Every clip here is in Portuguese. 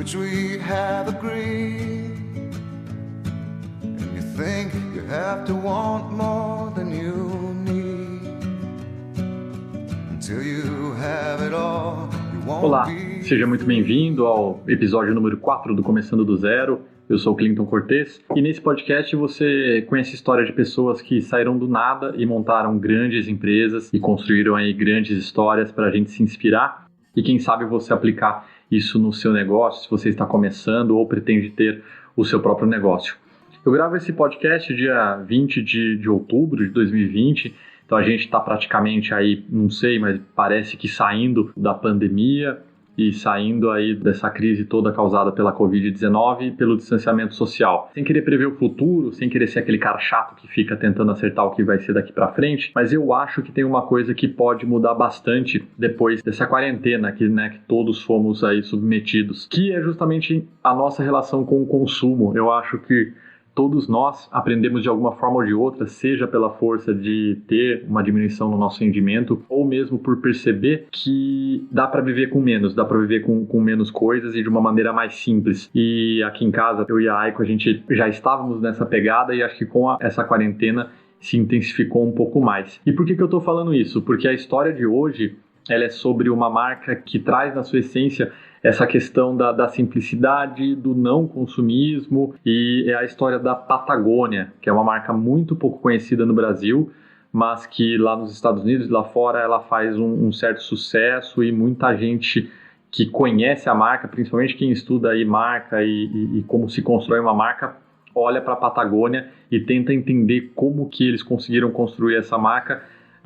which we have agreed. And you think you have to want more than you need. Until you have it all, you won't. Olá, seja muito bem-vindo ao episódio número 4 do Começando do Zero. Eu sou o Clinton Cortez e nesse podcast você conhece a história de pessoas que saíram do nada e montaram grandes empresas e construíram aí grandes histórias para a gente se inspirar e quem sabe você aplicar isso no seu negócio, se você está começando ou pretende ter o seu próprio negócio. Eu gravo esse podcast dia 20 de outubro de 2020, então a gente está praticamente aí, não sei, mas parece que saindo da pandemia e saindo aí dessa crise toda causada pela Covid-19 e pelo distanciamento social. Sem querer prever o futuro, sem querer ser aquele cara chato que fica tentando acertar o que vai ser daqui pra frente, mas eu acho que tem uma coisa que pode mudar bastante depois dessa quarentena que todos fomos aí submetidos, que é justamente a nossa relação com o consumo. Eu acho que todos nós aprendemos de alguma forma ou de outra, seja pela força de ter uma diminuição no nosso rendimento, ou mesmo por perceber que dá para viver com menos, dá para viver com menos coisas e de uma maneira mais simples. E aqui em casa, eu e a Aiko, a gente já estávamos nessa pegada e acho que com essa quarentena se intensificou um pouco mais. E por que eu estou falando isso? Porque a história de hoje ela é sobre uma marca que traz na sua essência essa questão da simplicidade, do não consumismo, e é a história da Patagônia, que é uma marca muito pouco conhecida no Brasil, mas que lá nos Estados Unidos, lá fora, ela faz um certo sucesso e muita gente que conhece a marca, principalmente quem estuda aí marca e como se constrói uma marca, olha para a Patagônia e tenta entender como que eles conseguiram construir essa marca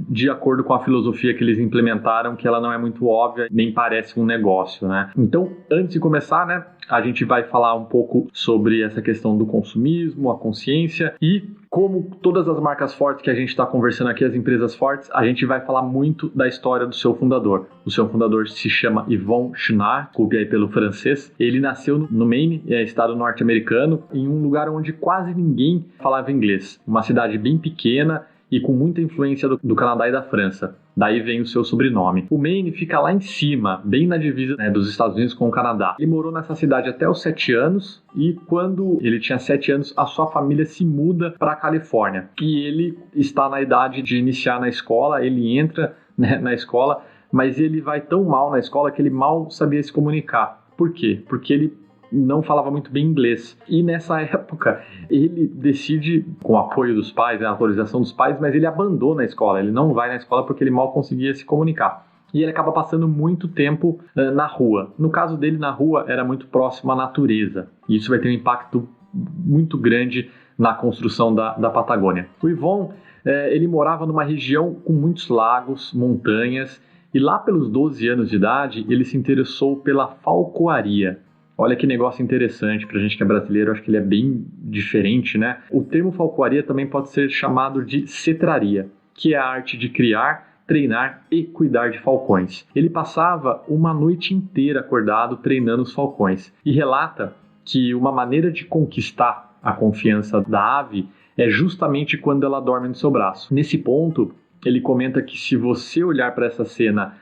de acordo com a filosofia que eles implementaram, que ela não é muito óbvia, nem parece um negócio, né? Então, antes de começar, né, a gente vai falar um pouco sobre essa questão do consumismo, a consciência e como todas as marcas fortes que a gente está conversando aqui, as empresas fortes, a gente vai falar muito da história do seu fundador. O seu fundador se chama Yvon Chouinard, desculpe aí pelo francês. Ele nasceu no Maine, estado norte-americano, em um lugar onde quase ninguém falava inglês. Uma cidade bem pequena, e com muita influência do Canadá e da França. Daí vem o seu sobrenome. O Maine fica lá em cima, bem na divisa dos Estados Unidos com o Canadá. Ele morou nessa cidade até os 7 anos e quando ele tinha 7 anos, a sua família se muda para a Califórnia. E ele está na idade de iniciar na escola, ele entra na escola, mas ele vai tão mal na escola que ele mal sabia se comunicar. Por quê? Porque ele não falava muito bem inglês. E nessa época, ele decide, com o apoio dos pais, a autorização dos pais, mas ele abandona a escola. Ele não vai na escola porque ele mal conseguia se comunicar. E ele acaba passando muito tempo na rua. No caso dele, na rua, era muito próximo à natureza. E isso vai ter um impacto muito grande na construção da Patagônia. O Yvon, ele morava numa região com muitos lagos, montanhas, e lá pelos 12 anos de idade, ele se interessou pela falcoaria. Olha que negócio interessante pra gente que é brasileiro, acho que ele é bem diferente, né? O termo falcoaria também pode ser chamado de cetraria, que é a arte de criar, treinar e cuidar de falcões. Ele passava uma noite inteira acordado treinando os falcões e relata que uma maneira de conquistar a confiança da ave é justamente quando ela dorme no seu braço. Nesse ponto, ele comenta que se você olhar para essa cena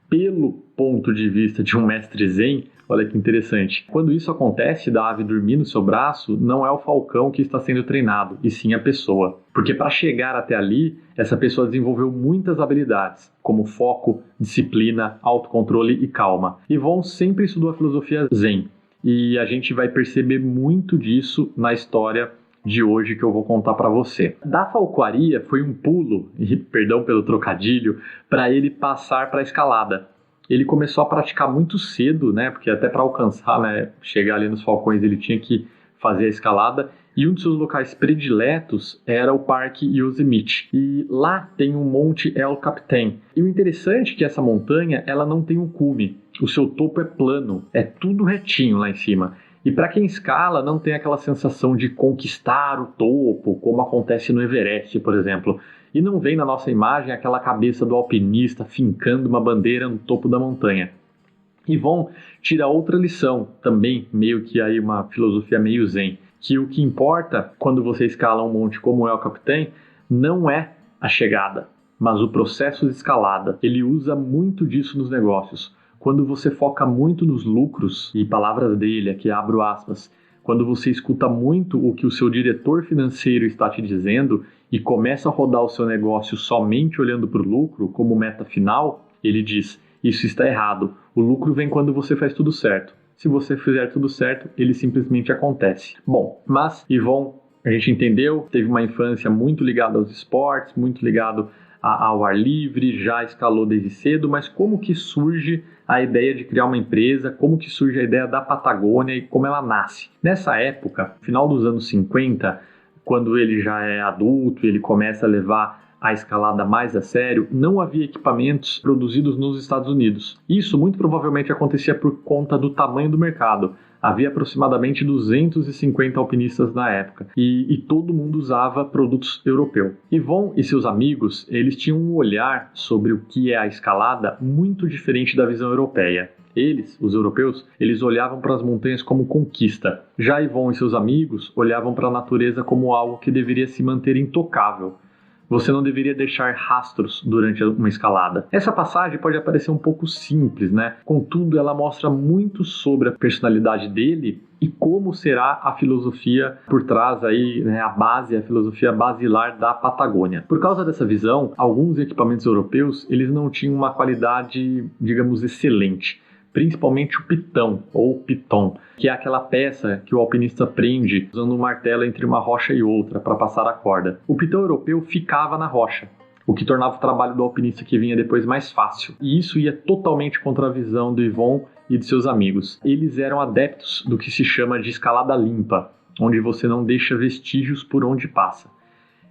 pelo ponto de vista de um mestre zen, olha que interessante. Quando isso acontece, da ave dormir no seu braço, não é o falcão que está sendo treinado, e sim a pessoa. Porque para chegar até ali, essa pessoa desenvolveu muitas habilidades, como foco, disciplina, autocontrole e calma. Yvon sempre estudou a filosofia zen, e a gente vai perceber muito disso na história de hoje que eu vou contar para você. Da falcoaria foi um pulo, e perdão pelo trocadilho, para ele passar para a escalada. Ele começou a praticar muito cedo, né? Porque até para alcançar, chegar ali nos falcões, ele tinha que fazer a escalada. E um dos seus locais prediletos era o Parque Yosemite. E lá tem um Monte El Capitan. E o interessante é que essa montanha, ela não tem um cume. O seu topo é plano, é tudo retinho lá em cima. E para quem escala, não tem aquela sensação de conquistar o topo, como acontece no Everest, por exemplo. E não vem na nossa imagem aquela cabeça do alpinista fincando uma bandeira no topo da montanha. Yvon tira outra lição, também meio que aí uma filosofia meio zen, que o que importa quando você escala um monte como é o Capitan não é a chegada, mas o processo de escalada. Ele usa muito disso nos negócios. quando você foca muito nos lucros, e palavras dele, aqui abro aspas, quando você escuta muito o que o seu diretor financeiro está te dizendo e começa a rodar o seu negócio somente olhando para o lucro como meta final, ele diz, isso está errado, o lucro vem quando você faz tudo certo. Se você fizer tudo certo, ele simplesmente acontece. Bom, mas Yvon, a gente entendeu, teve uma infância muito ligada aos esportes, muito ligado ao ar livre, já escalou desde cedo, mas como que surge a ideia de criar uma empresa, como que surge a ideia da Patagônia e como ela nasce? Nessa época, final dos anos 50, quando ele já é adulto e ele começa a levar a escalada mais a sério, não havia equipamentos produzidos nos Estados Unidos. Isso muito provavelmente acontecia por conta do tamanho do mercado. Havia aproximadamente 250 alpinistas na época e todo mundo usava produtos europeus. Yvon e seus amigos, eles tinham um olhar sobre o que é a escalada muito diferente da visão europeia. Eles, os europeus, eles olhavam para as montanhas como conquista. Já Yvon e seus amigos olhavam para a natureza como algo que deveria se manter intocável. Você não deveria deixar rastros durante uma escalada. Essa passagem pode parecer um pouco simples, né? Contudo, ela mostra muito sobre a personalidade dele e como será a filosofia por trás aí, né, a filosofia basilar da Patagônia. Por causa dessa visão, alguns equipamentos europeus, eles não tinham uma qualidade, digamos, excelente. Principalmente o pitão, ou piton, que é aquela peça que o alpinista prende usando um martelo entre uma rocha e outra para passar a corda. O pitão europeu ficava na rocha, o que tornava o trabalho do alpinista que vinha depois mais fácil. E isso ia totalmente contra a visão do Yvon e de seus amigos. Eles eram adeptos do que se chama de escalada limpa, onde você não deixa vestígios por onde passa.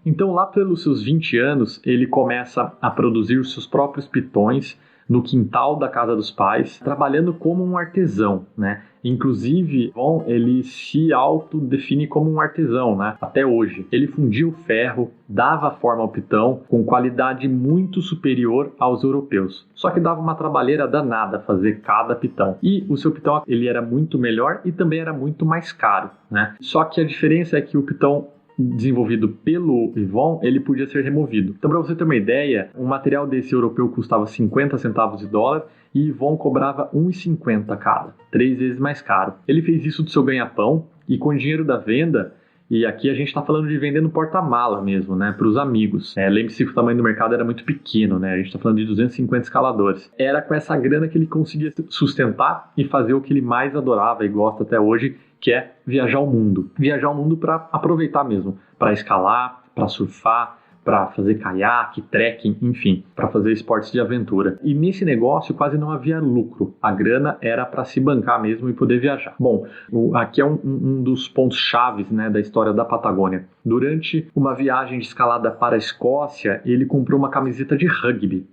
Então, lá pelos seus 20 anos, ele começa a produzir os seus próprios pitões no quintal da casa dos pais, trabalhando como um artesão, né? Inclusive, Yvon, ele se autodefine como um artesão, né? Até hoje. Ele fundia o ferro, dava forma ao pitão com qualidade muito superior aos europeus. Só que dava uma trabalheira danada fazer cada pitão. E o seu pitão, ele era muito melhor e também era muito mais caro, né? Só que a diferença é que o pitão desenvolvido pelo Yvon, ele podia ser removido. Então, para você ter uma ideia, um material desse europeu custava 50 centavos de dólar e Yvon cobrava 1,50 cada, 3 vezes mais caro. Ele fez isso do seu ganha-pão e com o dinheiro da venda, e aqui a gente está falando de vender no porta-mala mesmo, né, para os amigos. Lembre-se que o tamanho do mercado era muito pequeno, né, a gente está falando de 250 escaladores. Era com essa grana que ele conseguia sustentar e fazer o que ele mais adorava e gosta até hoje, que é viajar o mundo. Viajar o mundo para aproveitar mesmo, para escalar, para surfar, para fazer caiaque, trekking, enfim, para fazer esportes de aventura. E nesse negócio quase não havia lucro. A grana era para se bancar mesmo e poder viajar. Bom, aqui é um dos pontos chaves, né, da história da Patagônia. Durante uma viagem de escalada para a Escócia, ele comprou uma camiseta de rugby.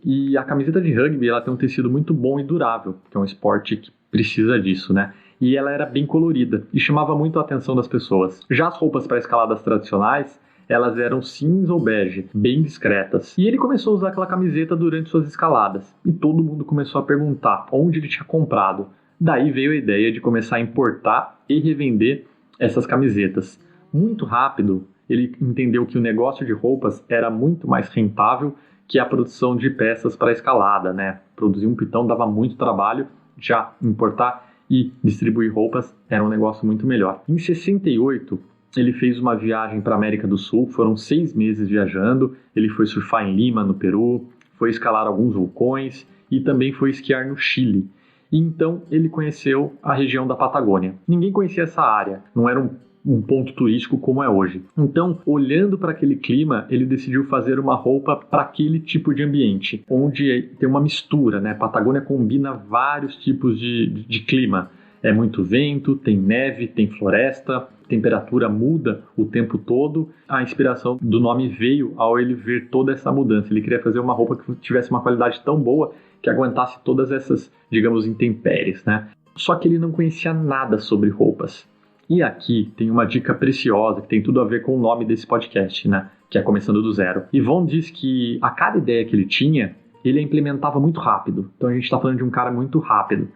E a camiseta de rugby ela tem um tecido muito bom e durável, que é um esporte que precisa disso, né? E ela era bem colorida e chamava muito a atenção das pessoas. Já as roupas para escaladas tradicionais, elas eram cinza ou bege, bem discretas. E ele começou a usar aquela camiseta durante suas escaladas. E todo mundo começou a perguntar onde ele tinha comprado. Daí veio a ideia de começar a importar e revender essas camisetas. Muito rápido, ele entendeu que o negócio de roupas era muito mais rentável que a produção de peças para escalada, né? Produzir um pitão dava muito trabalho, já importar e distribuir roupas era um negócio muito melhor. Em 68, ele fez uma viagem para a América do Sul, foram 6 meses viajando, ele foi surfar em Lima, no Peru, foi escalar alguns vulcões e também foi esquiar no Chile. E então ele conheceu a região da Patagônia. Ninguém conhecia essa área, não era um ponto turístico como é hoje. Então, olhando para aquele clima, ele decidiu fazer uma roupa para aquele tipo de ambiente, onde tem uma mistura, né? Patagônia combina vários tipos de clima. É muito vento, tem neve, tem floresta, temperatura muda o tempo todo. A inspiração do nome veio ao ele ver toda essa mudança. Ele queria fazer uma roupa que tivesse uma qualidade tão boa que aguentasse todas essas, digamos, intempéries, né? Só que ele não conhecia nada sobre roupas. E aqui tem uma dica preciosa que tem tudo a ver com o nome desse podcast, né? Que é Começando do Zero. Yvon diz que a cada ideia que ele tinha, ele a implementava muito rápido. Então a gente está falando de um cara muito rápido.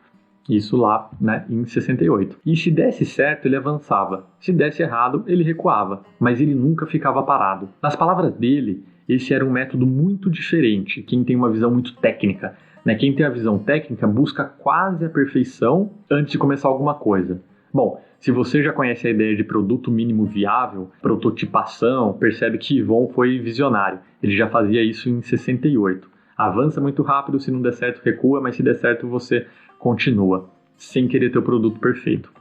Isso lá, né, em 68. E se desse certo, ele avançava. Se desse errado, ele recuava. Mas ele nunca ficava parado. Nas palavras dele, esse era um método muito diferente. Quem tem uma visão muito técnica, né? Quem tem a visão técnica busca quase a perfeição antes de começar alguma coisa. Bom, se você já conhece a ideia de produto mínimo viável, prototipação, percebe que Yvon foi visionário. Ele já fazia isso em 68. Avança muito rápido, se não der certo, recua, mas se der certo, você continua, sem querer ter o produto perfeito.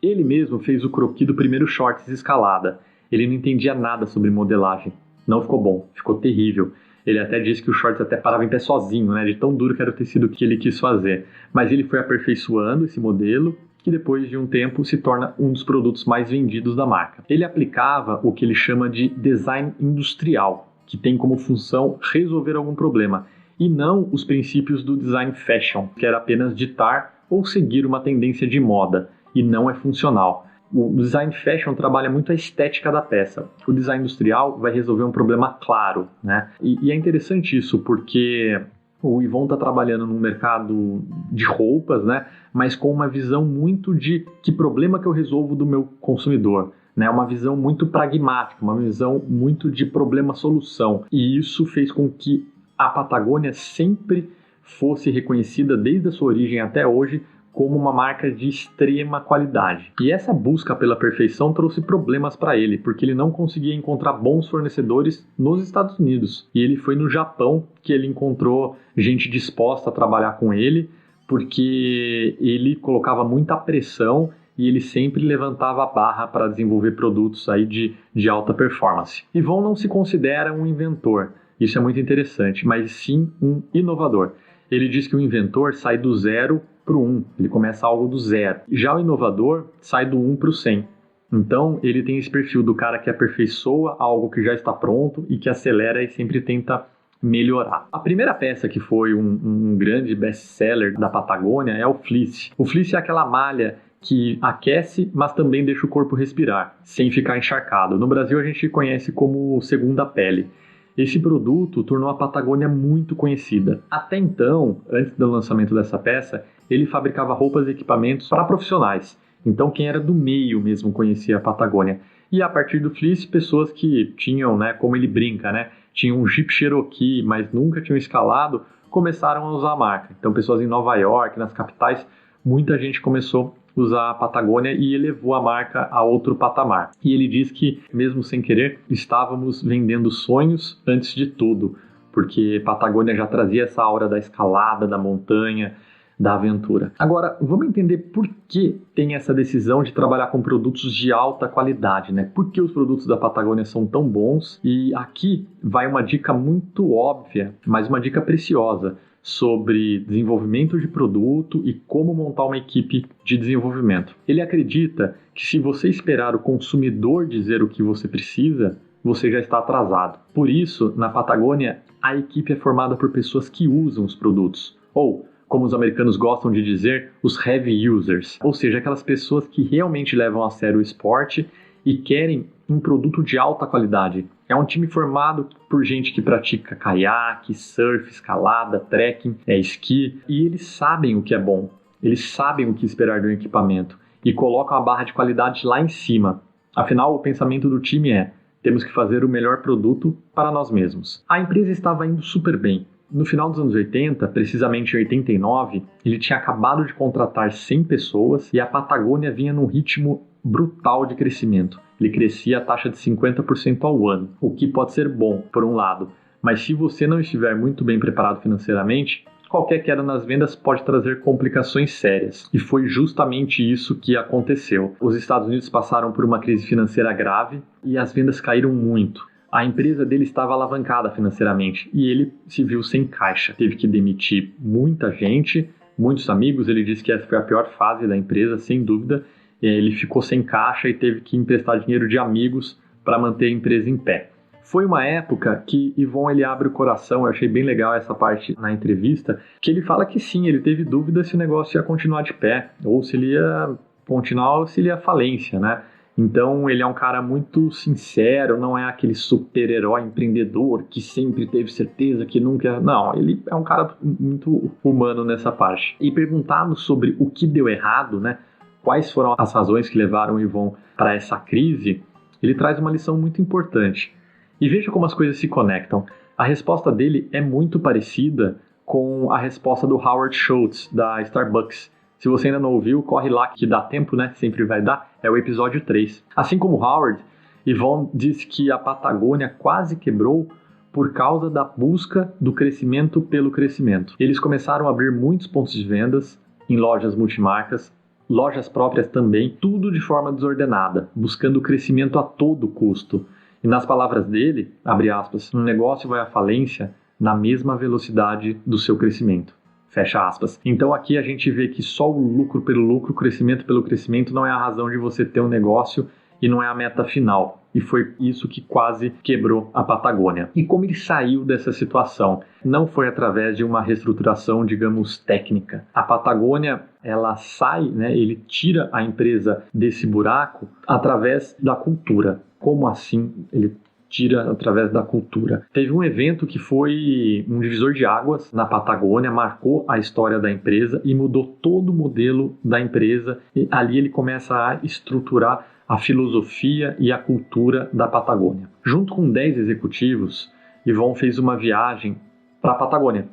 Ele mesmo fez o croquis do primeiro shorts escalada. Ele não entendia nada sobre modelagem. Não ficou bom, ficou terrível. Ele até disse que o shorts até parava em pé sozinho, né, de tão duro que era o tecido que ele quis fazer. Mas ele foi aperfeiçoando esse modelo, que depois de um tempo se torna um dos produtos mais vendidos da marca. Ele aplicava o que ele chama de design industrial, que tem como função resolver algum problema, e não os princípios do design fashion, que era apenas ditar ou seguir uma tendência de moda, e não é funcional. O design fashion trabalha muito a estética da peça. O design industrial vai resolver um problema claro, né? E é interessante isso, porque o Yvon está trabalhando num mercado de roupas, né? Mas com uma visão muito de que problema que eu resolvo do meu consumidor, né? Uma visão muito pragmática, uma visão muito de problema-solução. E isso fez com que a Patagônia sempre fosse reconhecida desde a sua origem até hoje como uma marca de extrema qualidade. E essa busca pela perfeição trouxe problemas para ele, porque ele não conseguia encontrar bons fornecedores nos Estados Unidos. E ele foi no Japão que ele encontrou gente disposta a trabalhar com ele, porque ele colocava muita pressão e ele sempre levantava a barra para desenvolver produtos aí de alta performance. Yvon não se considera um inventor, isso é muito interessante, mas sim um inovador. Ele diz que o inventor sai do 0 para o 1, ele começa algo do 0. Já o inovador sai do 1 para o 100. Então ele tem esse perfil do cara que aperfeiçoa algo que já está pronto e que acelera e sempre tenta melhorar. A primeira peça que foi um grande best-seller da Patagônia é o fleece. O fleece é aquela malha que aquece, mas também deixa o corpo respirar, sem ficar encharcado. No Brasil a gente conhece como segunda pele. Esse produto tornou a Patagônia muito conhecida. Até então, antes do lançamento dessa peça, ele fabricava roupas e equipamentos para profissionais. Então quem era do meio mesmo conhecia a Patagônia. E a partir do fleece, pessoas que tinham, né, como ele brinca, né, tinham um Jeep Cherokee, mas nunca tinham escalado, começaram a usar a marca. Então pessoas em Nova York, nas capitais, muita gente começou a usar a Patagônia e elevou a marca a outro patamar. E ele diz que, mesmo sem querer, estávamos vendendo sonhos antes de tudo, porque Patagônia já trazia essa aura da escalada, da montanha, da aventura. Agora, vamos entender por que tem essa decisão de trabalhar com produtos de alta qualidade, né? Por que os produtos da Patagônia são tão bons? E aqui vai uma dica muito óbvia, mas uma dica preciosa sobre desenvolvimento de produto e como montar uma equipe de desenvolvimento. Ele acredita que se você esperar o consumidor dizer o que você precisa, você já está atrasado. Por isso, na Patagônia, a equipe é formada por pessoas que usam os produtos, ou, como os americanos gostam de dizer, os heavy users, ou seja, aquelas pessoas que realmente levam a sério o esporte e querem um produto de alta qualidade. É um time formado por gente que pratica caiaque, surf, escalada, trekking, esqui, e eles sabem o que é bom, eles sabem o que esperar de um equipamento e colocam a barra de qualidade lá em cima. Afinal, o pensamento do time é: temos que fazer o melhor produto para nós mesmos. A empresa estava indo super bem. No final dos anos 80, precisamente em 89, ele tinha acabado de contratar 100 pessoas e a Patagônia vinha num ritmo brutal de crescimento. Ele crescia a taxa de 50% ao ano, o que pode ser bom, por um lado, mas se você não estiver muito bem preparado financeiramente, qualquer queda nas vendas pode trazer complicações sérias. E foi justamente isso que aconteceu. Os Estados Unidos passaram por uma crise financeira grave e as vendas caíram muito. A empresa dele estava alavancada financeiramente e ele se viu sem caixa. Teve que demitir muita gente, muitos amigos. Ele disse que essa foi a pior fase da empresa, sem dúvida. Ele ficou sem caixa e teve que emprestar dinheiro de amigos para manter a empresa em pé. Foi uma época que Yvon ele abre o coração, eu achei bem legal essa parte na entrevista, que ele fala que sim, ele teve dúvida se o negócio ia continuar de pé, ou se ele ia continuar ou se ele ia à falência, né? Então ele é um cara muito sincero, não é aquele super-herói empreendedor que sempre teve certeza que nunca... Não, ele é um cara muito humano nessa parte. E perguntado sobre o que deu errado, né? Quais foram as razões que levaram o Yvon para essa crise, ele traz uma lição muito importante. E veja como as coisas se conectam. A resposta dele é muito parecida com a resposta do Howard Schultz, da Starbucks. Se você ainda não ouviu, corre lá que dá tempo, né? Sempre vai dar. É o episódio 3. Assim como Howard, Yvon disse que a Patagônia quase quebrou por causa da busca do crescimento pelo crescimento. Eles começaram a abrir muitos pontos de vendas em lojas multimarcas, lojas próprias também, tudo de forma desordenada, buscando o crescimento a todo custo. E nas palavras dele, abre aspas, um negócio vai à falência na mesma velocidade do seu crescimento. Fecha aspas. Então aqui a gente vê que só o lucro pelo lucro, o crescimento pelo crescimento não é a razão de você ter um negócio e não é a meta final. E foi isso que quase quebrou a Patagônia. E como ele saiu dessa situação? Não foi através de uma reestruturação, digamos, técnica. A Patagônia, ela sai, né, ele tira a empresa desse buraco através da cultura. Como assim ele tira através da cultura? Teve um evento que foi um divisor de águas na Patagônia, marcou a história da empresa e mudou todo o modelo da empresa. E ali ele começa a estruturar a filosofia e a cultura da Patagônia. Junto com 10 executivos, Yvon fez uma viagem para a Patagônia.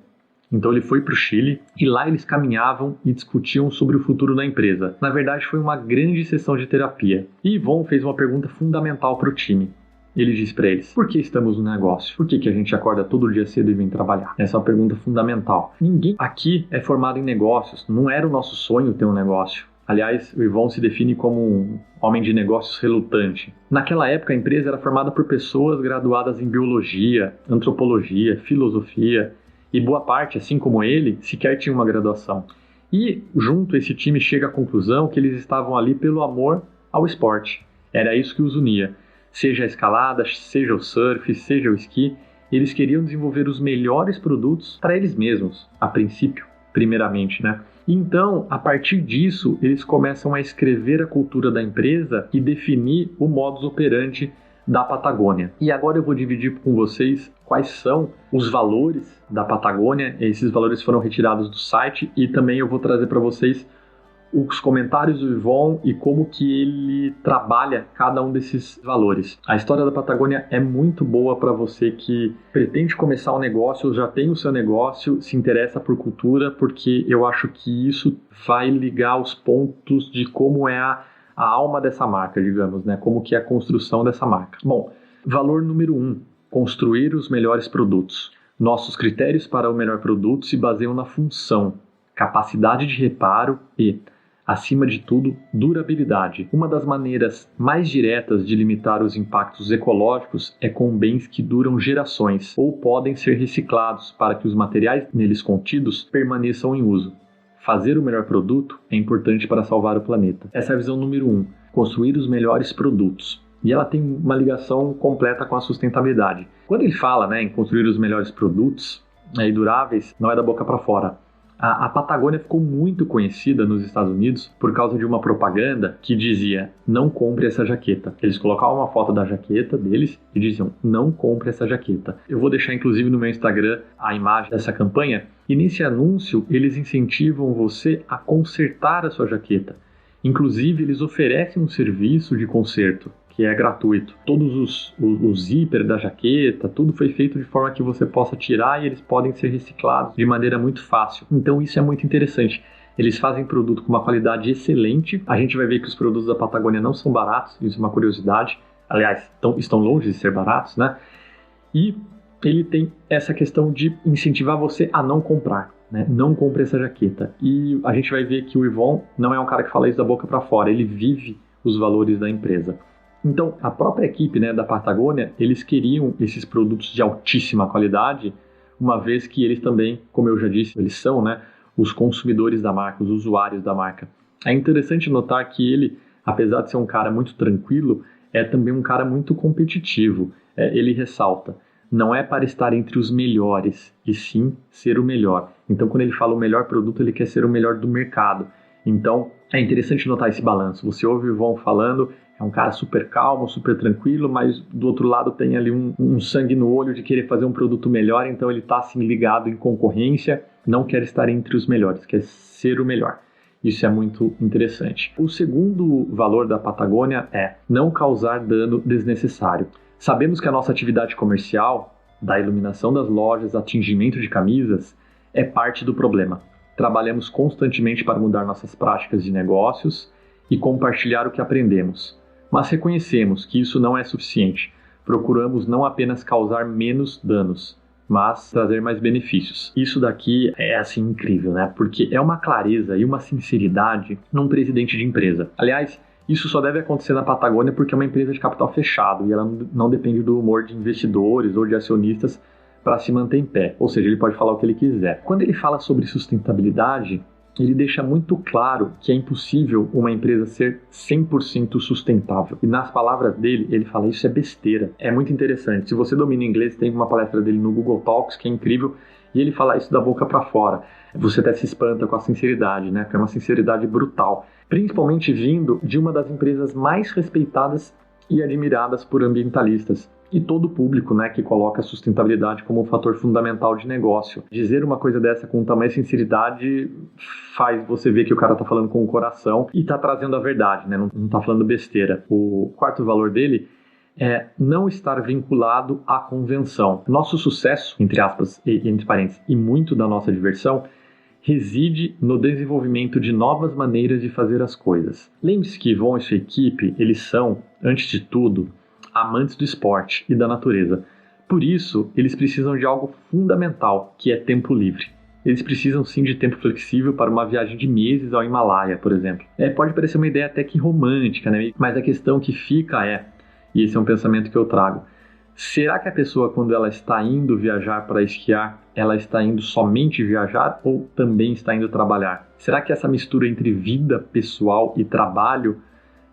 Então ele foi para o Chile e lá eles caminhavam e discutiam sobre o futuro da empresa. Na verdade, foi uma grande sessão de terapia. E Yvon fez uma pergunta fundamental para o time. Ele disse para eles, por que estamos no negócio? Por que a gente acorda todo dia cedo e vem trabalhar? Essa é uma pergunta fundamental. Ninguém aqui é formado em negócios. Não era o nosso sonho ter um negócio. Aliás, o Yvon se define como um homem de negócios relutante. Naquela época, a empresa era formada por pessoas graduadas em biologia, antropologia, filosofia, e boa parte, assim como ele, sequer tinha uma graduação. E, junto, esse time chega à conclusão que eles estavam ali pelo amor ao esporte. Era isso que os unia. Seja a escalada, seja o surf, seja o esqui, eles queriam desenvolver os melhores produtos para eles mesmos, a princípio, primeiramente, né? Então, a partir disso, eles começam a escrever a cultura da empresa e definir o modus operandi da Patagônia. E agora eu vou dividir com vocês quais são os valores da Patagônia. Esses valores foram retirados do site e também eu vou trazer para vocês os comentários do Yvon e como que ele trabalha cada um desses valores. A história da Patagônia é muito boa para você que pretende começar um negócio, ou já tem o seu negócio, se interessa por cultura, porque eu acho que isso vai ligar os pontos de como é a alma dessa marca, digamos, né? Como que é a construção dessa marca. Bom, valor número 1, construir os melhores produtos. Nossos critérios para o melhor produto se baseiam na função, capacidade de reparo e, acima de tudo, durabilidade. Uma das maneiras mais diretas de limitar os impactos ecológicos é com bens que duram gerações ou podem ser reciclados para que os materiais neles contidos permaneçam em uso. Fazer o melhor produto é importante para salvar o planeta. Essa é a visão número 1, construir os melhores produtos. E ela tem uma ligação completa com a sustentabilidade. Quando ele fala, né, em construir os melhores produtos e duráveis, não é da boca para fora. A Patagônia ficou muito conhecida nos Estados Unidos por causa de uma propaganda que dizia, não compre essa jaqueta. Eles colocavam uma foto da jaqueta deles e diziam, não compre essa jaqueta. Eu vou deixar inclusive no meu Instagram a imagem dessa campanha. E nesse anúncio eles incentivam você a consertar a sua jaqueta. Inclusive eles oferecem um serviço de conserto, que é gratuito. Todos os zíper da jaqueta, tudo foi feito de forma que você possa tirar e eles podem ser reciclados de maneira muito fácil. Então isso é muito interessante. Eles fazem produto com uma qualidade excelente. A gente vai ver que os produtos da Patagônia não são baratos, isso é uma curiosidade. Aliás, estão longe de ser baratos, né? E ele tem essa questão de incentivar você a não comprar, né? Não compre essa jaqueta. E a gente vai ver que o Yvon não é um cara que fala isso da boca para fora, ele vive os valores da empresa. Então, a própria equipe, né, da Patagônia, eles queriam esses produtos de altíssima qualidade, uma vez que eles também, como eu já disse, eles são, né, os consumidores da marca, os usuários da marca. É interessante notar que ele, apesar de ser um cara muito tranquilo, é também um cara muito competitivo. Ele ressalta, não é para estar entre os melhores, e sim ser o melhor. Então, quando ele fala o melhor produto, ele quer ser o melhor do mercado. Então, é interessante notar esse balanço. Você ouve o Yvon falando, é um cara super calmo, super tranquilo, mas do outro lado tem ali um sangue no olho de querer fazer um produto melhor, então ele está assim ligado em concorrência, não quer estar entre os melhores, quer ser o melhor. Isso é muito interessante. O segundo valor da Patagônia é não causar dano desnecessário. Sabemos que a nossa atividade comercial, da iluminação das lojas, atingimento de camisas, é parte do problema. Trabalhamos constantemente para mudar nossas práticas de negócios e compartilhar o que aprendemos. Mas reconhecemos que isso não é suficiente. Procuramos não apenas causar menos danos, mas trazer mais benefícios. Isso daqui é assim incrível, né? Porque é uma clareza e uma sinceridade num presidente de empresa. Aliás, isso só deve acontecer na Patagônia porque é uma empresa de capital fechado e ela não depende do humor de investidores ou de acionistas para se manter em pé, ou seja, ele pode falar o que ele quiser. Quando ele fala sobre sustentabilidade, ele deixa muito claro que é impossível uma empresa ser 100% sustentável. E nas palavras dele, ele fala isso é besteira. É muito interessante. Se você domina inglês, tem uma palestra dele no Google Talks que é incrível e ele fala isso da boca para fora. Você até se espanta com a sinceridade, né? Que é uma sinceridade brutal. Principalmente vindo de uma das empresas mais respeitadas e admiradas por ambientalistas. E todo o público, né, que coloca a sustentabilidade como um fator fundamental de negócio. Dizer uma coisa dessa com tamanha sinceridade faz você ver que o cara tá falando com o coração e tá trazendo a verdade, né, não tá falando besteira. O quarto valor dele é não estar vinculado à convenção. Nosso sucesso, entre aspas, entre parênteses, e muito da nossa diversão reside no desenvolvimento de novas maneiras de fazer as coisas. Lembre-se que Yvon e sua equipe, eles são, antes de tudo, amantes do esporte e da natureza. Por isso, eles precisam de algo fundamental, que é tempo livre. Eles precisam sim de tempo flexível para uma viagem de meses ao Himalaia, por exemplo. Pode parecer uma ideia até que romântica, né? Mas a questão que fica e esse é um pensamento que eu trago, será que a pessoa, quando ela está indo viajar para esquiar, ela está indo somente viajar ou também está indo trabalhar? Será que essa mistura entre vida pessoal e trabalho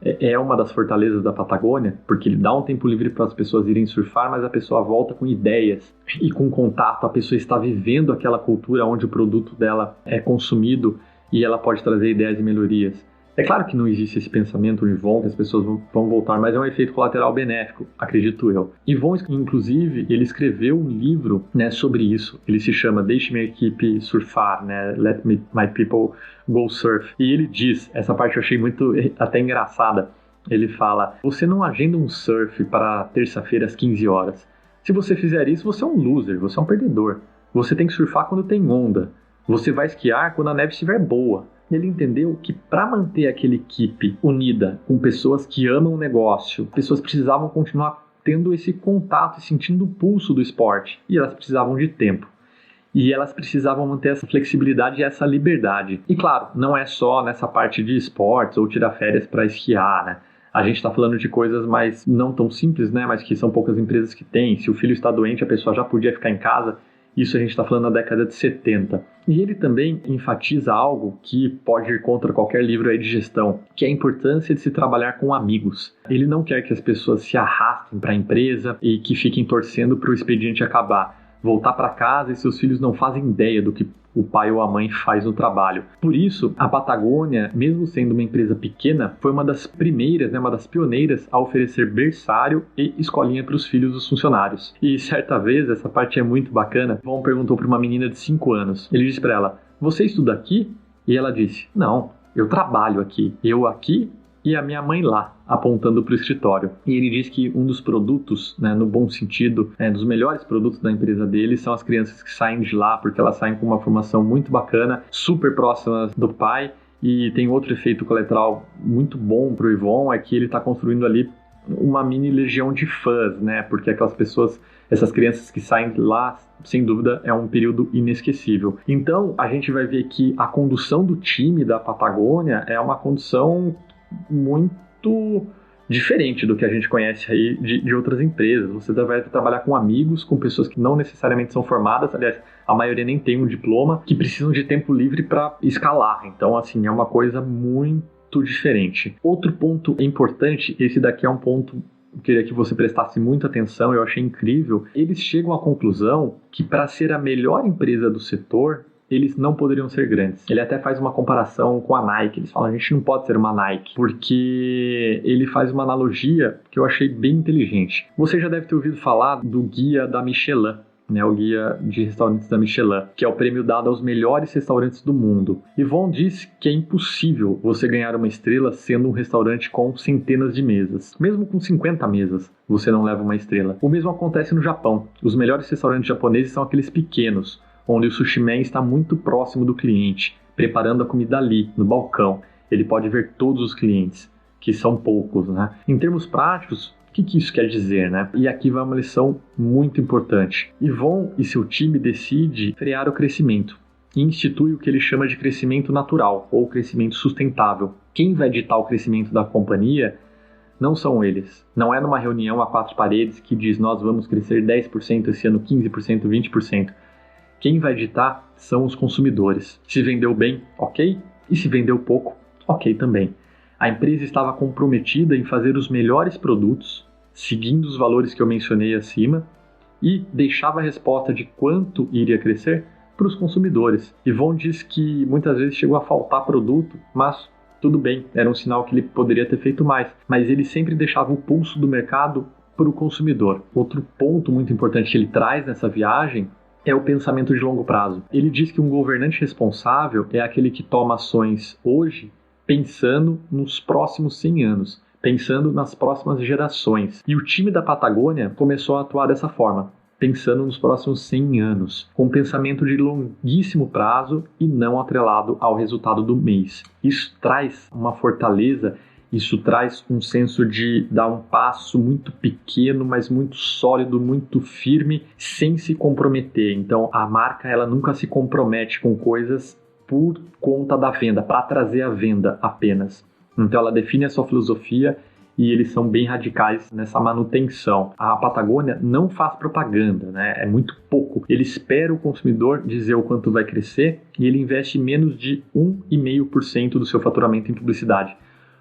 é uma das fortalezas da Patagônia? Porque ele dá um tempo livre para as pessoas irem surfar, mas a pessoa volta com ideias e com contato, a pessoa está vivendo aquela cultura onde o produto dela é consumido e ela pode trazer ideias e melhorias. É claro que não existe esse pensamento no Yvon, que as pessoas vão voltar, mas é um efeito colateral benéfico, acredito eu. Yvon, inclusive, ele escreveu um livro, né, sobre isso. Ele se chama Deixe Minha Equipe Surfar, né, Let My People Go Surf. E ele diz, essa parte eu achei muito até engraçada, ele fala, você não agenda um surf para terça-feira às 15 horas. Se você fizer isso, você é um loser, você é um perdedor. Você tem que surfar quando tem onda. Você vai esquiar quando a neve estiver boa. Ele entendeu que para manter aquela equipe unida, com pessoas que amam o negócio, pessoas precisavam continuar tendo esse contato e sentindo o pulso do esporte. E elas precisavam de tempo. E elas precisavam manter essa flexibilidade e essa liberdade. E claro, não é só nessa parte de esportes ou tirar férias para esquiar, né? A gente está falando de coisas mais não tão simples, né? Mas que são poucas empresas que têm. Se o filho está doente, a pessoa já podia ficar em casa. Isso a gente está falando na década de 70. E ele também enfatiza algo que pode ir contra qualquer livro aí de gestão, que é a importância de se trabalhar com amigos. Ele não quer que as pessoas se arrastem para a empresa e que fiquem torcendo para o expediente acabar. Voltar para casa e seus filhos não fazem ideia do que o pai ou a mãe faz no trabalho. Por isso, a Patagônia, mesmo sendo uma empresa pequena, foi uma das primeiras, né, uma das pioneiras a oferecer berçário e escolinha para os filhos dos funcionários. E certa vez, essa parte é muito bacana, Yvon perguntou para uma menina de 5 anos. Ele disse para ela, você estuda aqui? E ela disse, não, eu trabalho aqui. Eu aqui e a minha mãe lá, apontando para o escritório. E ele diz que um dos produtos, né, no bom sentido, dos melhores produtos da empresa dele são as crianças que saem de lá, porque elas saem com uma formação muito bacana, super próximas do pai. E tem outro efeito colateral muito bom para o Yvon, é que ele está construindo ali uma mini legião de fãs, né? Porque aquelas pessoas, essas crianças que saem lá, sem dúvida, é um período inesquecível. Então, a gente vai ver que a condução do time da Patagônia é uma condução muito diferente do que a gente conhece aí de outras empresas. Você vai trabalhar com amigos, com pessoas que não necessariamente são formadas, aliás, a maioria nem tem um diploma, que precisam de tempo livre para escalar. Então, assim, é uma coisa muito diferente. Outro ponto importante, esse daqui é um ponto eu queria que você prestasse muita atenção, eu achei incrível. Eles chegam à conclusão que para ser a melhor empresa do setor, eles não poderiam ser grandes. Ele até faz uma comparação com a Nike. Eles falam, a gente não pode ser uma Nike, porque ele faz uma analogia que eu achei bem inteligente. Você já deve ter ouvido falar do guia da Michelin, né, o guia de restaurantes da Michelin, que é o prêmio dado aos melhores restaurantes do mundo. Yvon diz que é impossível você ganhar uma estrela sendo um restaurante com centenas de mesas. Mesmo com 50 mesas, você não leva uma estrela. O mesmo acontece no Japão. Os melhores restaurantes japoneses são aqueles pequenos, onde o sushi man está muito próximo do cliente, preparando a comida ali, no balcão. Ele pode ver todos os clientes, que são poucos, né? Em termos práticos, o que isso quer dizer, né? E aqui vai uma lição muito importante. Yvon e seu time decidem frear o crescimento e institui o que ele chama de crescimento natural ou crescimento sustentável. Quem vai ditar o crescimento da companhia não são eles. Não é numa reunião a quatro paredes que diz nós vamos crescer 10% esse ano, 15%, 20%. Quem vai ditar são os consumidores. Se vendeu bem, ok. E se vendeu pouco, ok também. A empresa estava comprometida em fazer os melhores produtos, seguindo os valores que eu mencionei acima, e deixava a resposta de quanto iria crescer para os consumidores. Yvon diz que muitas vezes chegou a faltar produto, mas tudo bem, era um sinal que ele poderia ter feito mais. Mas ele sempre deixava o pulso do mercado para o consumidor. Outro ponto muito importante que ele traz nessa viagem é o pensamento de longo prazo. Ele diz que um governante responsável é aquele que toma ações hoje pensando nos próximos 100 anos, pensando nas próximas gerações. E o time da Patagônia começou a atuar dessa forma, pensando nos próximos 100 anos, com um pensamento de longuíssimo prazo e não atrelado ao resultado do mês. Isso traz uma fortaleza, isso traz um senso de dar um passo muito pequeno, mas muito sólido, muito firme, sem se comprometer. Então, a marca ela nunca se compromete com coisas por conta da venda, para trazer a venda apenas. Então, ela define a sua filosofia e eles são bem radicais nessa manutenção. A Patagônia não faz propaganda, né? É muito pouco. Ele espera o consumidor dizer o quanto vai crescer e ele investe menos de 1,5% do seu faturamento em publicidade,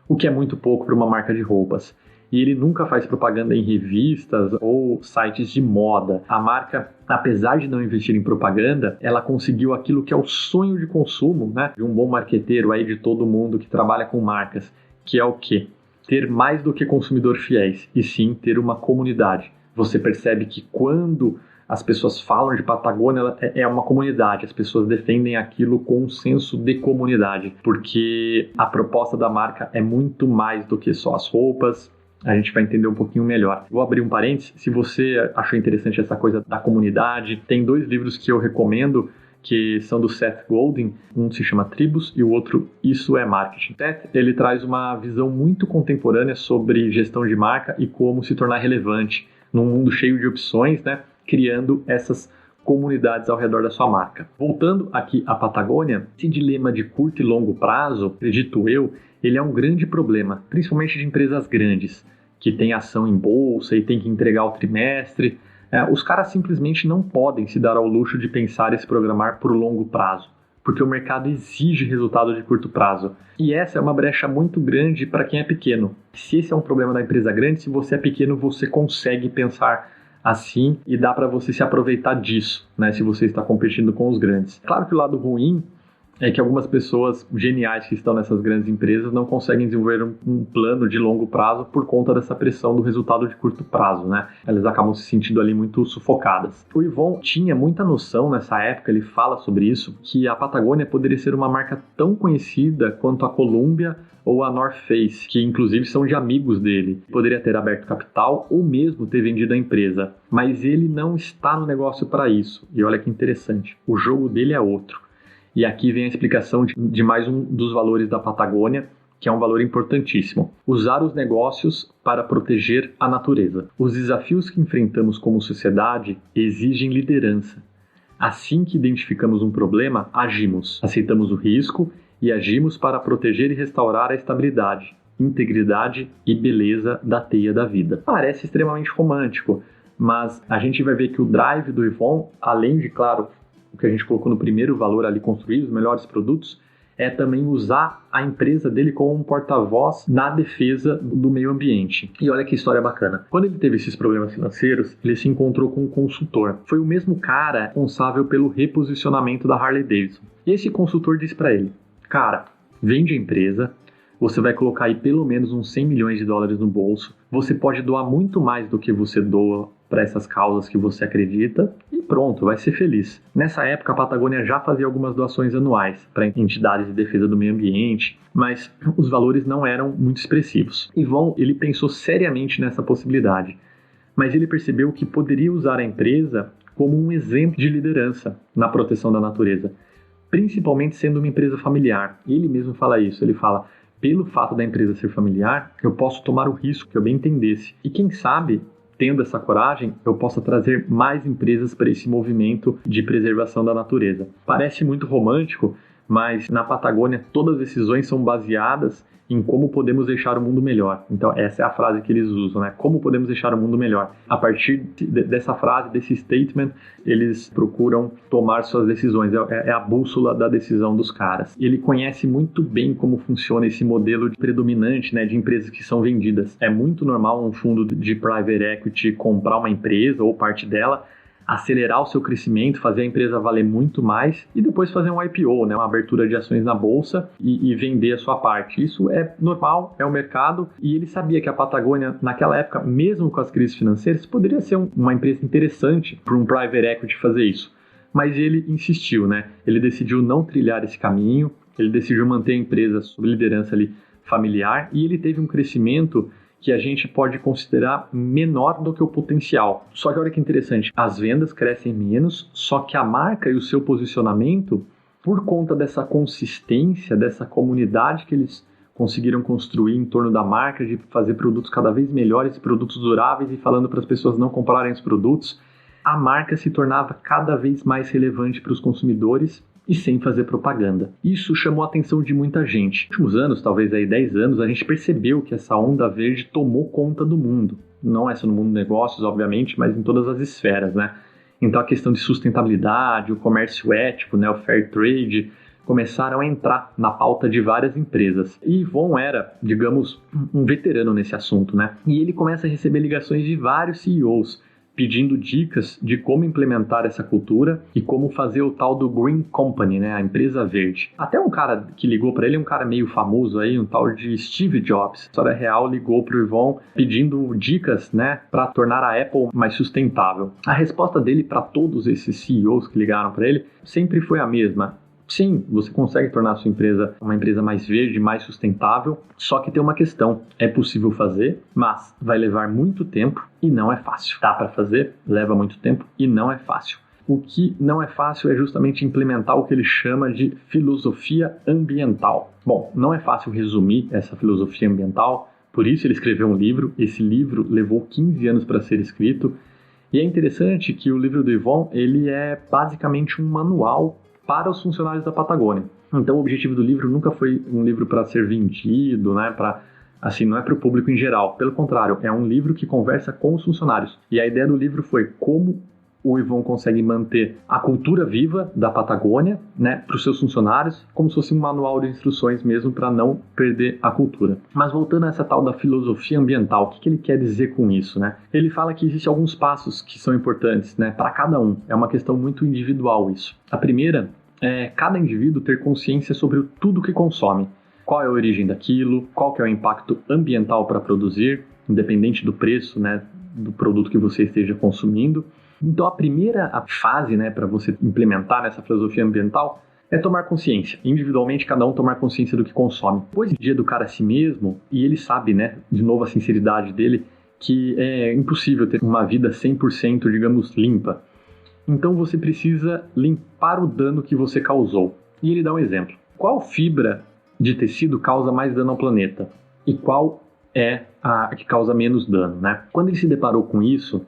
o que é muito pouco para uma marca de roupas. E ele nunca faz propaganda em revistas ou sites de moda. A marca, apesar de não investir em propaganda, ela conseguiu aquilo que é o sonho de consumo, né, de um bom marqueteiro aí, de todo mundo que trabalha com marcas, que é o quê? Ter mais do que consumidor fiéis, e sim ter uma comunidade. Você percebe que quando as pessoas falam de Patagônia, ela é uma comunidade, as pessoas defendem aquilo com um senso de comunidade, porque a proposta da marca é muito mais do que só as roupas. A gente vai entender um pouquinho melhor. Vou abrir um parênteses, se você achou interessante essa coisa da comunidade, tem 2 livros que eu recomendo, que são do Seth Godin, um se chama Tribos e o outro Isso é Marketing. Seth, ele traz uma visão muito contemporânea sobre gestão de marca e como se tornar relevante num mundo cheio de opções, né, criando essas comunidades ao redor da sua marca. Voltando aqui à Patagônia, esse dilema de curto e longo prazo, acredito eu, ele é um grande problema, principalmente de empresas grandes, que têm ação em bolsa e tem que entregar o trimestre. Os caras simplesmente não podem se dar ao luxo de pensar e se programar por longo prazo, porque o mercado exige resultado de curto prazo. E essa é uma brecha muito grande para quem é pequeno. Se esse é um problema da empresa grande, se você é pequeno, você consegue pensar assim e dá para você se aproveitar disso, né, se você está competindo com os grandes. Claro que o lado ruim é que algumas pessoas geniais que estão nessas grandes empresas não conseguem desenvolver um plano de longo prazo por conta dessa pressão do resultado de curto prazo, né? Elas acabam se sentindo ali muito sufocadas. O Yvon tinha muita noção nessa época, ele fala sobre isso, que a Patagônia poderia ser uma marca tão conhecida quanto a Columbia ou a North Face, que inclusive são de amigos dele. Poderia ter aberto capital ou mesmo ter vendido a empresa, mas ele não está no negócio para isso. E olha que interessante, o jogo dele é outro. E aqui vem a explicação de mais um dos valores da Patagônia, que é um valor importantíssimo. Usar os negócios para proteger a natureza. Os desafios que enfrentamos como sociedade exigem liderança. Assim que identificamos um problema, agimos. Aceitamos o risco e agimos para proteger e restaurar a estabilidade, integridade e beleza da teia da vida. Parece extremamente romântico, mas a gente vai ver que o drive do Yvon, além de, claro, o que a gente colocou no primeiro valor ali, construir os melhores produtos, é também usar a empresa dele como um porta-voz na defesa do meio ambiente. E olha que história bacana. Quando ele teve esses problemas financeiros, ele se encontrou com um consultor. Foi o mesmo cara responsável pelo reposicionamento da Harley Davidson. E esse consultor disse para ele, cara, vende a empresa, você vai colocar aí pelo menos uns 100 milhões de dólares no bolso, você pode doar muito mais do que você doa para essas causas que você acredita e pronto, vai ser feliz. Nessa época, a Patagônia já fazia algumas doações anuais para entidades de defesa do meio ambiente, mas os valores não eram muito expressivos. Yvon, ele pensou seriamente nessa possibilidade, mas ele percebeu que poderia usar a empresa como um exemplo de liderança na proteção da natureza, principalmente sendo uma empresa familiar. Ele mesmo fala isso, ele fala, pelo fato da empresa ser familiar, eu posso tomar o risco que eu bem entendesse. E quem sabe, tendo essa coragem, eu possa trazer mais empresas para esse movimento de preservação da natureza. Parece muito romântico, mas na Patagônia todas as decisões são baseadas em como podemos deixar o mundo melhor. Então essa é a frase que eles usam, né? Como podemos deixar o mundo melhor? A partir dessa frase, desse statement, eles procuram tomar suas decisões. É a bússola da decisão dos caras. Ele conhece muito bem como funciona esse modelo predominante, né, de empresas que são vendidas. É muito normal um fundo de private equity comprar uma empresa ou parte dela, acelerar o seu crescimento, fazer a empresa valer muito mais e depois fazer um IPO, né, uma abertura de ações na bolsa e vender a sua parte. Isso é normal, é o mercado, e ele sabia que a Patagônia, naquela época, mesmo com as crises financeiras, poderia ser uma empresa interessante para um private equity fazer isso. Mas ele insistiu, né? Ele decidiu não trilhar esse caminho, ele decidiu manter a empresa sob liderança ali familiar e ele teve um crescimento que a gente pode considerar menor do que o potencial. Só que olha que interessante, as vendas crescem menos, só que a marca e o seu posicionamento, por conta dessa consistência, dessa comunidade que eles conseguiram construir em torno da marca, de fazer produtos cada vez melhores, produtos duráveis e falando para as pessoas não comprarem os produtos, a marca se tornava cada vez mais relevante para os consumidores e sem fazer propaganda. Isso chamou a atenção de muita gente. Nos últimos anos, talvez aí 10 anos, a gente percebeu que essa onda verde tomou conta do mundo. Não é só no mundo dos negócios, obviamente, mas em todas as esferas, né? Então a questão de sustentabilidade, o comércio ético, né, o fair trade, começaram a entrar na pauta de várias empresas. E Yvon era, digamos, um veterano nesse assunto, né? E ele começa a receber ligações de vários CEOs, pedindo dicas de como implementar essa cultura e como fazer o tal do Green Company, né, a empresa verde. Até um cara que ligou para ele, um cara meio famoso aí, um tal de Steve Jobs, história real, ligou para o Yvon pedindo dicas, né, para tornar a Apple mais sustentável. A resposta dele para todos esses CEOs que ligaram para ele sempre foi a mesma. Sim, você consegue tornar a sua empresa uma empresa mais verde, mais sustentável, só que tem uma questão, é possível fazer, mas vai levar muito tempo e não é fácil. Dá para fazer, leva muito tempo e não é fácil. O que não é fácil é justamente implementar o que ele chama de filosofia ambiental. Bom, não é fácil resumir essa filosofia ambiental, por isso ele escreveu um livro, esse livro levou 15 anos para ser escrito, e é interessante que o livro do Yvon, ele é basicamente um manual para os funcionários da Patagônia. Então o objetivo do livro nunca foi um livro para ser vendido, né, assim, não é para o público em geral. Pelo contrário, é um livro que conversa com os funcionários. E a ideia do livro foi como o Yvon consegue manter a cultura viva da Patagônia, né, para os seus funcionários, como se fosse um manual de instruções mesmo para não perder a cultura. Mas voltando a essa tal da filosofia ambiental, o que ele quer dizer com isso, né? Ele fala que existem alguns passos que são importantes, né, para cada um. É uma questão muito individual isso. A primeira é cada indivíduo ter consciência sobre tudo que consome. Qual é a origem daquilo, qual que é o impacto ambiental para produzir, independente do preço, né, do produto que você esteja consumindo. Então a primeira fase, né, para você implementar essa filosofia ambiental é tomar consciência. Individualmente, cada um tomar consciência do que consome. Depois de educar a si mesmo, e ele sabe, né, de novo a sinceridade dele, que é impossível ter uma vida 100%, digamos, limpa. Então você precisa limpar o dano que você causou. E ele dá um exemplo. Qual fibra de tecido causa mais dano ao planeta? E qual é a que causa menos dano, né? Quando ele se deparou com isso,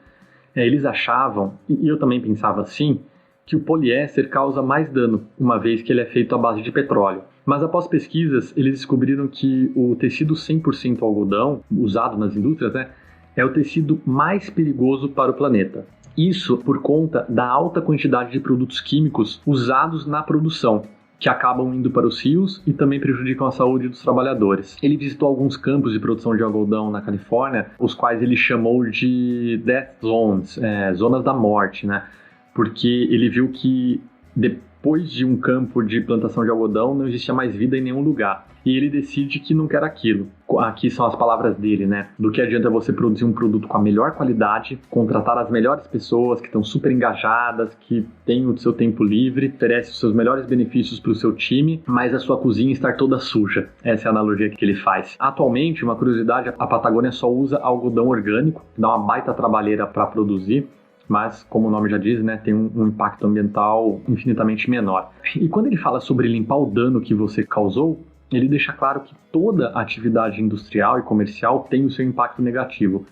eles achavam, e eu também pensava assim, que o poliéster causa mais dano, uma vez que ele é feito à base de petróleo. Mas após pesquisas, eles descobriram que o tecido 100% algodão, usado nas indústrias, né, é o tecido mais perigoso para o planeta. Isso por conta da alta quantidade de produtos químicos usados na produção. que acabam indo para os rios e também prejudicam a saúde dos trabalhadores. Ele visitou alguns campos de produção de algodão na Califórnia, os quais ele chamou de Death Zones, zonas da morte, né? Porque ele viu que depois de um campo de plantação de algodão não existia mais vida em nenhum lugar. E ele decide que não quer aquilo. Aqui são as palavras dele, né? Do que adianta você produzir um produto com a melhor qualidade, contratar as melhores pessoas que estão super engajadas, que têm o seu tempo livre, oferece os seus melhores benefícios para o seu time, mas a sua cozinha estar toda suja. Essa é a analogia que ele faz. Atualmente, uma curiosidade, a Patagônia só usa algodão orgânico, que dá uma baita trabalheira para produzir, mas, como o nome já diz, né, tem um impacto ambiental infinitamente menor. E quando ele fala sobre limpar o dano que você causou, ele deixa claro que toda atividade industrial e comercial tem o seu impacto negativo.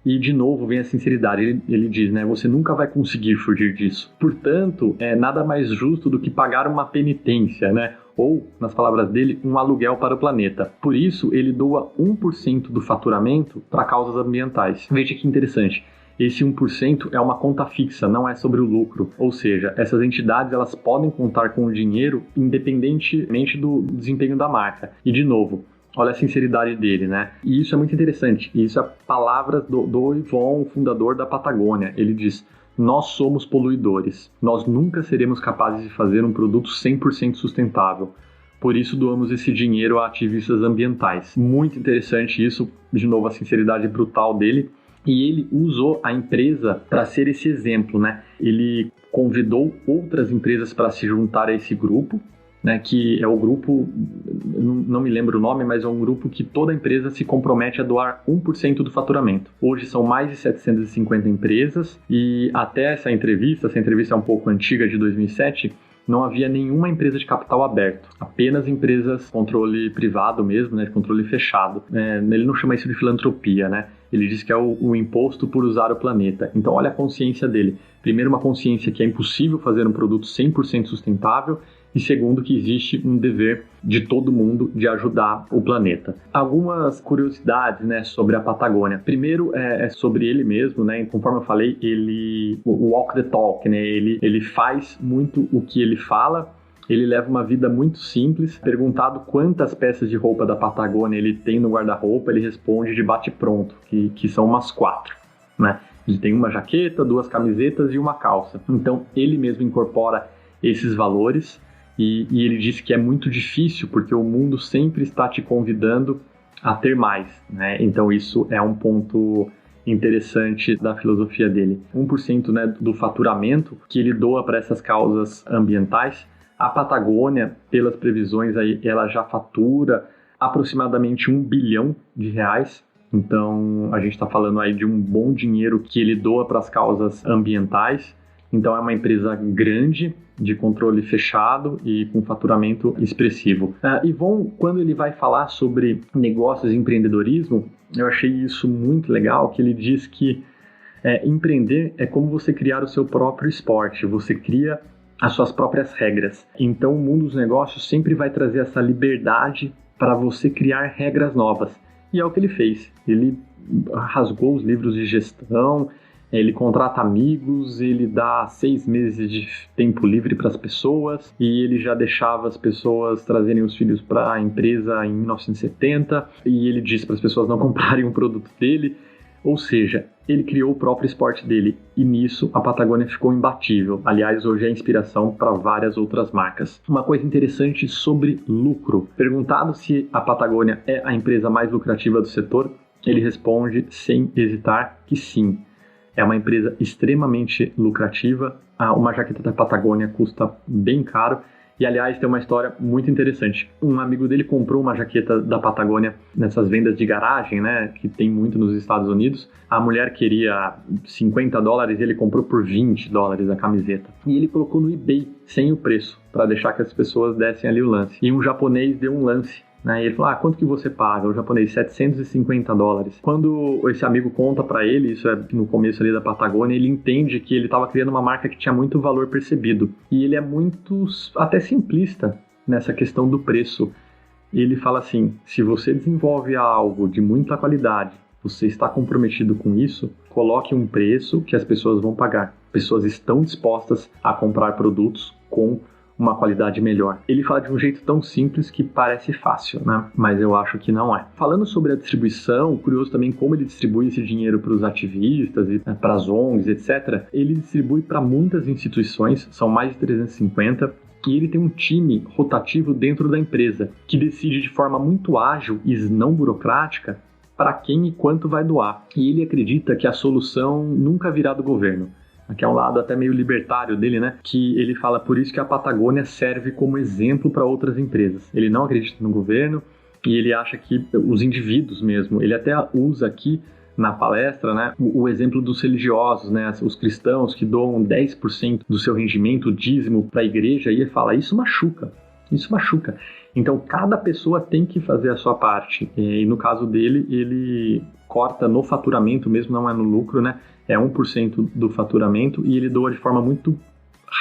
E, de novo, vem a sinceridade. Ele diz, né, você nunca vai conseguir fugir disso. Portanto, é nada mais justo do que pagar uma penitência, né? Ou, nas palavras dele, um aluguel para o planeta. Por isso, ele doa 1% do faturamento para causas ambientais. Veja que interessante. Esse 1% é uma conta fixa, não é sobre o lucro. Ou seja, essas entidades elas podem contar com o dinheiro independentemente do desempenho da marca. E, de novo, olha a sinceridade dele, né? E isso é muito interessante. E isso é palavras do Yvon, fundador da Patagônia. Ele diz, nós somos poluidores. Nós nunca seremos capazes de fazer um produto 100% sustentável. Por isso doamos esse dinheiro a ativistas ambientais. Muito interessante isso. De novo, a sinceridade brutal dele. E ele usou a empresa para ser esse exemplo, né? Ele convidou outras empresas para se juntar a esse grupo, né? Que é o grupo, não me lembro o nome, mas é um grupo que toda empresa se compromete a doar 1% do faturamento. Hoje são mais de 750 empresas e até essa entrevista é um pouco antiga, de 2007, não havia nenhuma empresa de capital aberto, apenas empresas de controle privado mesmo, né, de controle fechado. Ele não chama isso de filantropia, né? Ele diz que é o imposto por usar o planeta. Então olha a consciência dele. Primeiro, uma consciência que é impossível fazer um produto 100% sustentável, e segundo, que existe um dever de todo mundo de ajudar o planeta. Algumas curiosidades, né, sobre a Patagônia. Primeiro é sobre ele mesmo, né? Conforme eu falei, ele walk the talk, né? Ele faz muito o que ele fala. Ele leva uma vida muito simples. Perguntado quantas peças de roupa da Patagônia ele tem no guarda-roupa, ele responde de bate-pronto, que são umas 4, né? Ele tem uma jaqueta, 2 camisetas e uma calça. Então, ele mesmo incorpora esses valores. E ele disse que é muito difícil porque o mundo sempre está te convidando a ter mais, né? Então isso é um ponto interessante da filosofia dele. 1%, né, do faturamento que ele doa para essas causas ambientais. A Patagônia, pelas previsões, aí, ela já fatura aproximadamente R$1 bilhão. Então a gente está falando aí de um bom dinheiro que ele doa para as causas ambientais. Então é uma empresa grande, de controle fechado e com faturamento expressivo. Yvon, quando ele vai falar sobre negócios e empreendedorismo, eu achei isso muito legal, que ele diz que empreender é como você criar o seu próprio esporte, você cria as suas próprias regras. Então o mundo dos negócios sempre vai trazer essa liberdade para você criar regras novas. E é o que ele fez. Ele rasgou os livros de gestão, ele contrata amigos, ele dá 6 meses de tempo livre para as pessoas e ele já deixava as pessoas trazerem os filhos para a empresa em 1970 e ele disse para as pessoas não comprarem um produto dele. Ou seja, ele criou o próprio esporte dele e nisso a Patagônia ficou imbatível. Aliás, hoje é inspiração para várias outras marcas. Uma coisa interessante sobre lucro. Perguntado se a Patagônia é a empresa mais lucrativa do setor, ele responde sem hesitar que sim. É uma empresa extremamente lucrativa. Uma jaqueta da Patagônia custa bem caro. E, aliás, tem uma história muito interessante. Um amigo dele comprou uma jaqueta da Patagônia nessas vendas de garagem, né, que tem muito nos Estados Unidos. A mulher queria $50 e ele comprou por $20 a camiseta. E ele colocou no eBay sem o preço, para deixar que as pessoas dessem ali o lance. E um japonês deu um lance, né, e ele falou, quanto que você paga? O japonês, $750. Quando esse amigo conta para ele, isso é no começo ali da Patagônia, ele entende que ele estava criando uma marca que tinha muito valor percebido. E ele é muito, até simplista nessa questão do preço. Ele fala assim, se você desenvolve algo de muita qualidade, você está comprometido com isso, coloque um preço que as pessoas vão pagar. Pessoas estão dispostas a comprar produtos com uma qualidade melhor. Ele fala de um jeito tão simples que parece fácil, né? Mas eu acho que não é. Falando sobre a distribuição, curioso também como ele distribui esse dinheiro para os ativistas e para as ONGs, etc. Ele distribui para muitas instituições, são mais de 350, e ele tem um time rotativo dentro da empresa, que decide de forma muito ágil e não burocrática para quem e quanto vai doar. E ele acredita que a solução nunca virá do governo. Aqui é um lado até meio libertário dele, né? Que ele fala por isso que a Patagônia serve como exemplo para outras empresas. Ele não acredita no governo e ele acha que os indivíduos mesmo, ele até usa aqui na palestra, né, o exemplo dos religiosos, né, os cristãos que doam 10% do seu rendimento, o dízimo, para a igreja, e ele fala, isso machuca. Então, cada pessoa tem que fazer a sua parte. E no caso dele, ele corta no faturamento mesmo, não é no lucro, né? É 1% do faturamento e ele doa de forma muito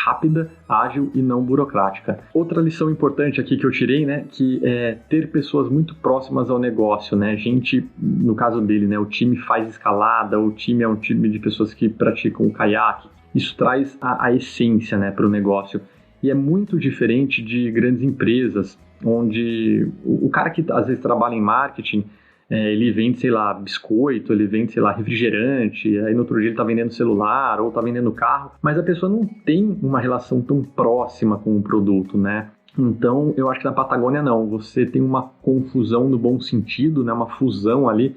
rápida, ágil e não burocrática. Outra lição importante aqui que eu tirei, né, que é ter pessoas muito próximas ao negócio, né? Gente, no caso dele, né, o time faz escalada, o time é um time de pessoas que praticam caiaque. Isso traz a essência, né, para o negócio. E é muito diferente de grandes empresas, onde o cara que às vezes trabalha em marketing, ele vende, sei lá, biscoito, ele vende, sei lá, refrigerante, aí no outro dia ele tá vendendo celular ou tá vendendo carro, mas a pessoa não tem uma relação tão próxima com o produto, né? Então, eu acho que na Patagônia não, você tem uma confusão no bom sentido, né? Uma fusão ali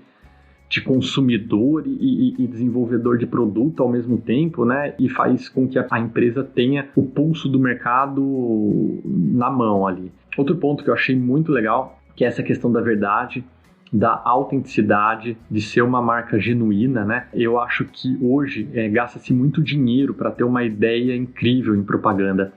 de consumidor e desenvolvedor de produto ao mesmo tempo, né? E faz com que a empresa tenha o pulso do mercado na mão ali. Outro ponto que eu achei muito legal, que é essa questão da verdade, da autenticidade, de ser uma marca genuína, né? Eu acho que hoje gasta-se muito dinheiro para ter uma ideia incrível em propaganda.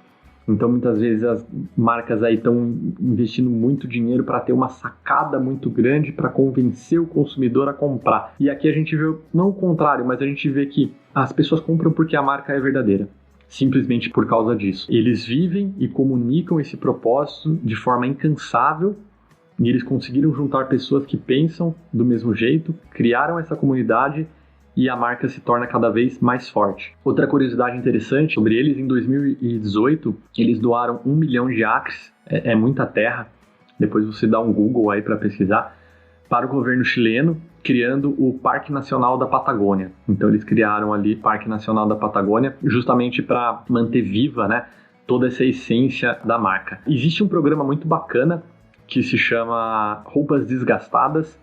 Então, muitas vezes as marcas aí estão investindo muito dinheiro para ter uma sacada muito grande para convencer o consumidor a comprar. E aqui a gente vê, não o contrário, mas a gente vê que as pessoas compram porque a marca é verdadeira. Simplesmente por causa disso. Eles vivem e comunicam esse propósito de forma incansável e eles conseguiram juntar pessoas que pensam do mesmo jeito, criaram essa comunidade e a marca se torna cada vez mais forte. Outra curiosidade interessante sobre eles, em 2018, eles doaram 1 milhão de acres, é muita terra, depois você dá um Google aí para pesquisar, para o governo chileno, criando o Parque Nacional da Patagônia. Então eles criaram ali o Parque Nacional da Patagônia justamente para manter viva, né, toda essa essência da marca. Existe um programa muito bacana que se chama Roupas Desgastadas.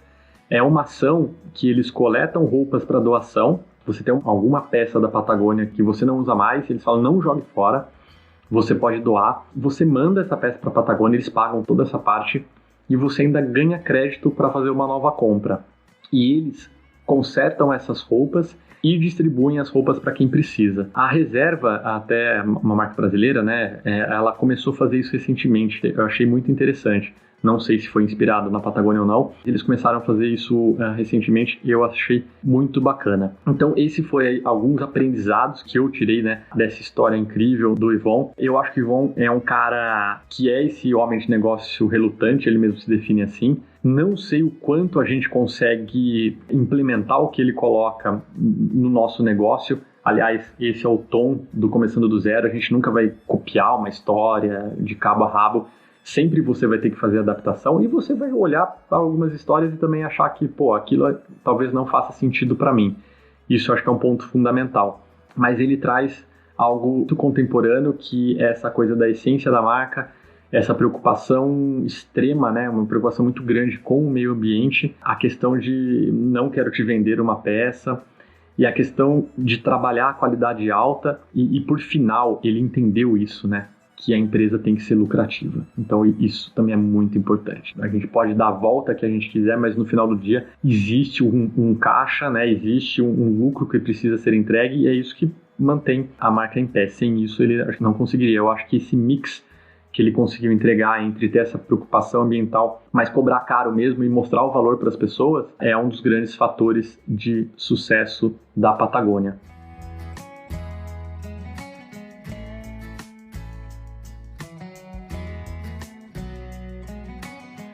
É uma ação que eles coletam roupas para doação. Você tem alguma peça da Patagônia que você não usa mais, eles falam não jogue fora, você pode doar. Você manda essa peça para a Patagônia, eles pagam toda essa parte e você ainda ganha crédito para fazer uma nova compra. E eles consertam essas roupas e distribuem as roupas para quem precisa. A Reserva, até uma marca brasileira, né, ela começou a fazer isso recentemente. Eu achei muito interessante. Não sei se foi inspirado na Patagônia ou não. Eles começaram a fazer isso recentemente e eu achei muito bacana. Então, esse foi aí alguns aprendizados que eu tirei, né, dessa história incrível do Yvon. Eu acho que o Yvon é um cara que é esse homem de negócio relutante, ele mesmo se define assim. Não sei o quanto a gente consegue implementar o que ele coloca no nosso negócio. Aliás, esse é o tom do Começando do Zero. A gente nunca vai copiar uma história de cabo a rabo. Sempre você vai ter que fazer adaptação e você vai olhar para algumas histórias e também achar que, aquilo talvez não faça sentido para mim. Isso eu acho que é um ponto fundamental. Mas ele traz algo muito contemporâneo, que é essa coisa da essência da marca, essa preocupação extrema, né, uma preocupação muito grande com o meio ambiente, a questão de não quero te vender uma peça, e a questão de trabalhar a qualidade alta, e por final ele entendeu isso, né? Que a empresa tem que ser lucrativa. Então isso também é muito importante. A gente pode dar a volta que a gente quiser, mas no final do dia existe um caixa, né? Existe um lucro que precisa ser entregue e é isso que mantém a marca em pé. Sem isso ele não conseguiria. Eu acho que esse mix que ele conseguiu entregar entre ter essa preocupação ambiental, mas cobrar caro mesmo e mostrar o valor para as pessoas, é um dos grandes fatores de sucesso da Patagônia.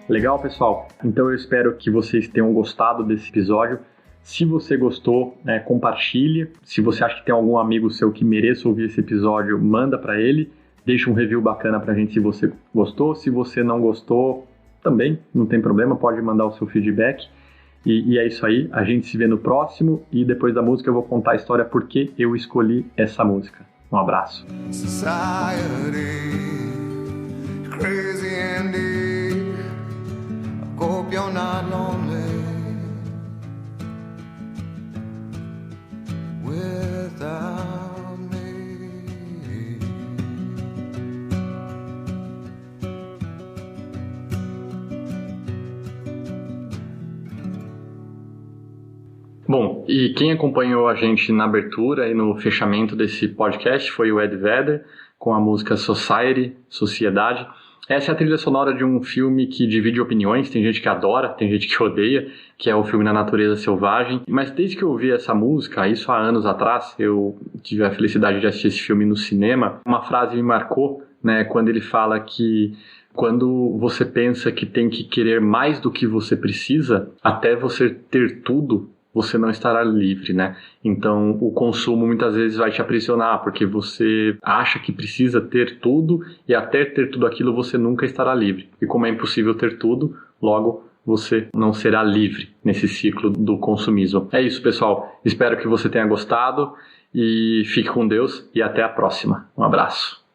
Legal, pessoal? Então eu espero que vocês tenham gostado desse episódio. Se você gostou, compartilhe. Se você acha que tem algum amigo seu que mereça ouvir esse episódio, manda para ele. Deixa um review bacana pra gente se você gostou. Se você não gostou, também não tem problema, pode mandar o seu feedback. E é isso aí, a gente se vê no próximo e depois da música eu vou contar a história por que eu escolhi essa música. Um abraço. Society, crazy Andy, I hope you're not lonely without me. Bom, e quem acompanhou a gente na abertura e no fechamento desse podcast foi o Ed Vedder, com a música Society, Sociedade. Essa é a trilha sonora de um filme que divide opiniões, tem gente que adora, tem gente que odeia, que é o filme Na Natureza Selvagem. Mas desde que eu ouvi essa música, isso há anos atrás, eu tive a felicidade de assistir esse filme no cinema, uma frase me marcou, né, quando ele fala que quando você pensa que tem que querer mais do que você precisa, até você ter tudo, você não estará livre, né? Então, o consumo muitas vezes vai te aprisionar, porque você acha que precisa ter tudo e até ter tudo aquilo você nunca estará livre. E como é impossível ter tudo, logo você não será livre nesse ciclo do consumismo. É isso, pessoal. Espero que você tenha gostado e fique com Deus e até a próxima. Um abraço.